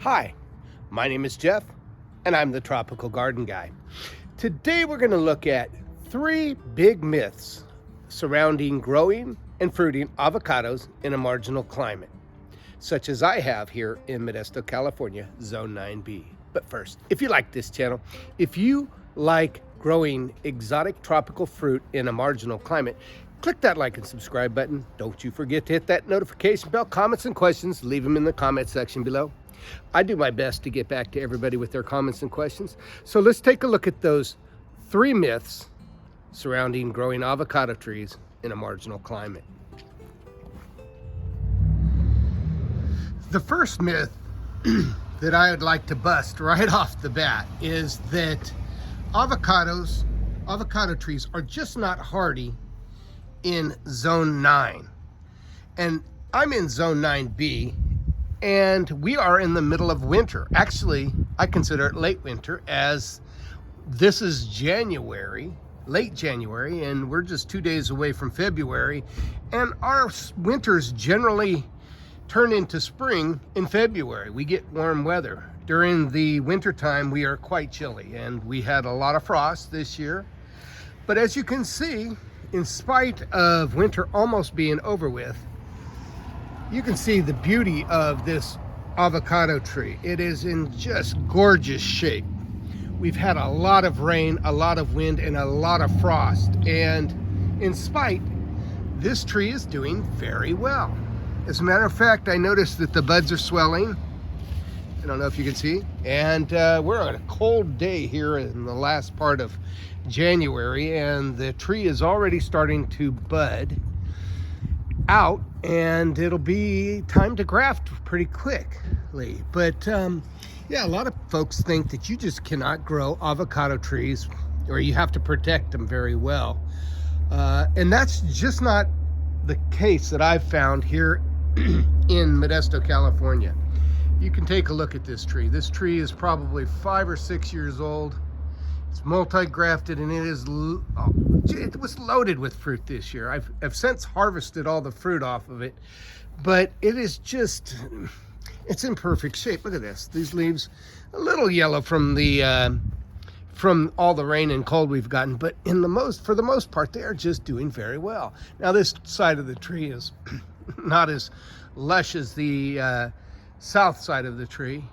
Hi, my name is Jeff, and I'm the Tropical Garden Guy. Today we're going to look at 3 big myths surrounding growing and fruiting avocados in a marginal climate, such as I have here in Modesto, California, Zone 9B. But first, if you like this channel, if you like growing exotic tropical fruit in a marginal climate, click that like and subscribe button. Don't you forget to hit that notification bell. Comments and questions, leave them in the comment section below. I do my best to get back to everybody with their comments and questions. So let's take a look at those 3 myths surrounding growing avocado trees in a marginal climate. The first myth that I would like to bust right off the bat is that avocado trees are just not hardy in Zone 9. And I'm in Zone 9B, and we are in the middle of winter. Actually, I consider it late winter, as this is January, late January, and we're just 2 days away from February. And our winters generally turn into spring in February. We get warm weather. During the winter time, we are quite chilly, and we had a lot of frost this year. But as you can see, in spite of winter almost being over with, you can see the beauty of this avocado tree. It is in just gorgeous shape. We've had a lot of rain, a lot of wind, and a lot of frost. And in spite, this tree is doing very well. As a matter of fact, I noticed that the buds are swelling. I don't know if you can see. And we're on a cold day here in the last part of January, and the tree is already starting to bud out, and it'll be time to graft pretty quickly. But yeah, a lot of folks think that you just cannot grow avocado trees, or you have to protect them very well. And that's just not the case that I've found here in Modesto, California. You can take a look at this tree. This tree is probably 5 or 6 years old. It's multi-grafted, and it was loaded with fruit this year. I've since harvested all the fruit off of it, but it is just, it's in perfect shape. Look at this. These leaves, a little yellow from all the rain and cold we've gotten, but for the most part, they are just doing very well. Now, this side of the tree is not as lush as the south side of the tree,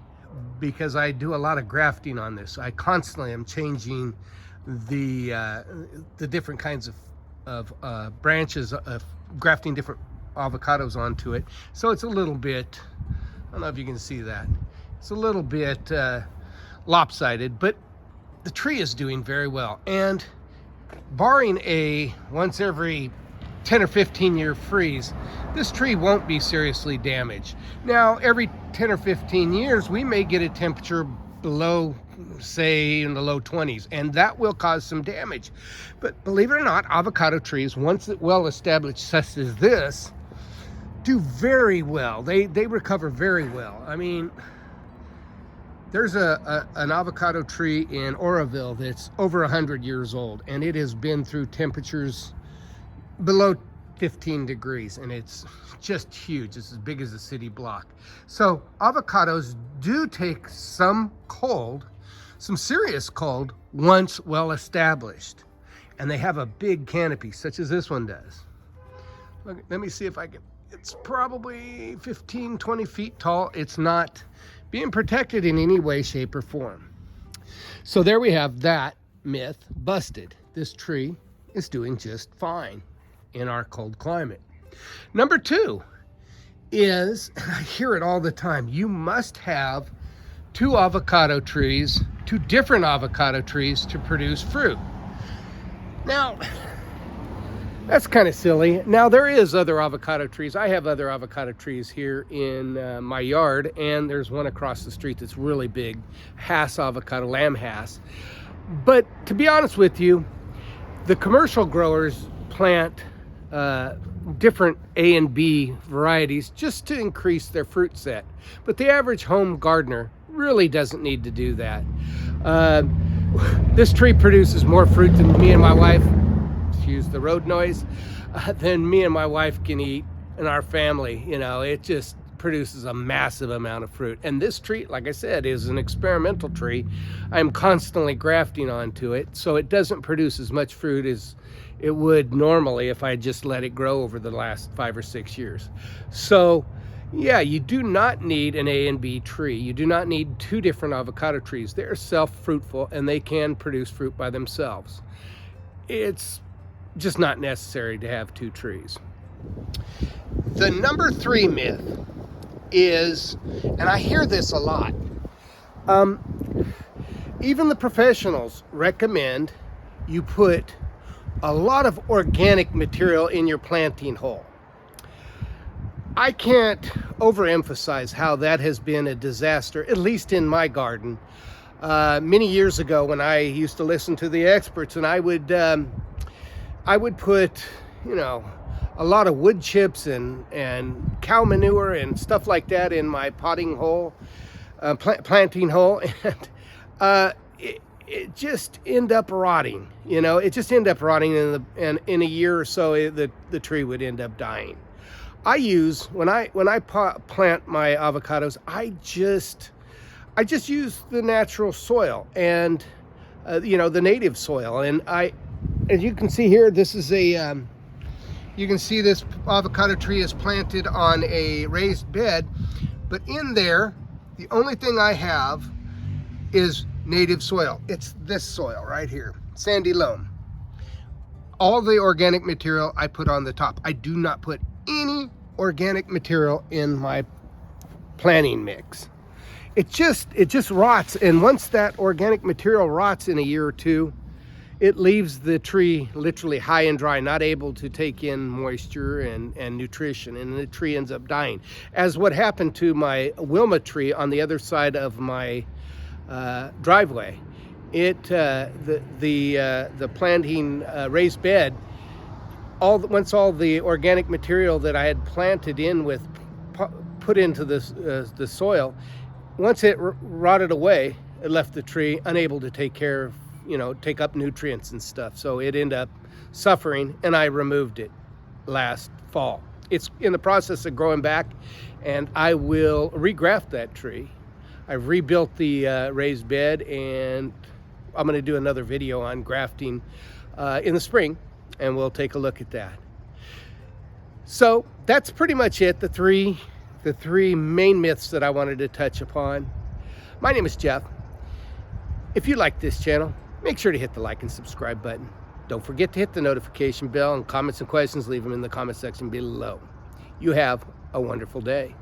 because I do a lot of grafting on this. I constantly am changing the different kinds of branches, of grafting different avocados onto it. So it's a little bit, I don't know if you can see that, it's a little bit lopsided, but the tree is doing very well. And barring a once every 10 or 15 year freeze, this tree won't be seriously damaged. Now, every 10 or 15 years, we may get a temperature below, say, in the low 20s, and that will cause some damage. But believe it or not, avocado trees, once well established such as this, do very well. They recover very well. I mean, there's an avocado tree in Oroville that's over 100 years old, and it has been through temperatures below 15 degrees, and it's just huge. It's as big as a city block. So avocados do take some cold, some serious cold, once well established, and they have a big canopy such as this one does. Look, let me see if I can, it's probably 15, 20 feet tall. It's not being protected in any way, shape, or form. So there we have that myth busted. This tree is doing just fine in our cold climate. Number 2 is, I hear it all the time, you must have 2 different avocado trees to produce fruit. Now, that's kind of silly. Now, there is other avocado trees. I have other avocado trees here in my yard, and there's one across the street that's really big, Hass avocado, lamb Hass. But to be honest with you, the commercial growers plant different A and B varieties just to increase their fruit set. But the average home gardener really doesn't need to do that. This tree produces more fruit than me and my wife, excuse the road noise, than me and my wife can eat in our family. You know, it just produces a massive amount of fruit. And this tree, like I said, is an experimental tree. I'm constantly grafting onto it, so it doesn't produce as much fruit as it would normally if I just let it grow over the last 5 or 6 years. So yeah, you do not need an A and B tree. You do not need 2 different avocado trees. They're self-fruitful and they can produce fruit by themselves. It's just not necessary to have 2 trees. The number 3 myth is, and I hear this a lot, even the professionals recommend you put a lot of organic material in your planting hole. I can't overemphasize how that has been a disaster, at least in my garden. Many years ago, when I used to listen to the experts, and I would put, you know, a lot of wood chips and cow manure and stuff like that in my potting hole, planting hole, and it just end up rotting. You know, it just end up rotting, in a year or so, the tree would end up dying. I use, when I plant my avocados, I just use the natural soil and you know, the native soil. And as you can see here, this is a you can see this avocado tree is planted on a raised bed, but in there, the only thing I have is native soil. It's this soil right here, sandy loam. All the organic material I put on the top. I do not put any organic material in my planting mix. It just rots, and once that organic material rots in a year or two, it leaves the tree literally high and dry, not able to take in moisture and nutrition, and the tree ends up dying. As what happened to my Wilma tree on the other side of my driveway. The planting raised bed, once all the organic material that I had planted in with put into the soil, once it rotted away, it left the tree unable to take care of, you know, take up nutrients and stuff. So it ended up suffering, and I removed it last fall. It's in the process of growing back, and I will regraft that tree. I've rebuilt the raised bed, and I'm going to do another video on grafting in the spring, and we'll take a look at that. So that's pretty much it, the three main myths that I wanted to touch upon. My name is Jeff. If you like this channel, make sure to hit the like and subscribe button. Don't forget to hit the notification bell, and comments and questions, leave them in the comment section below. You have a wonderful day.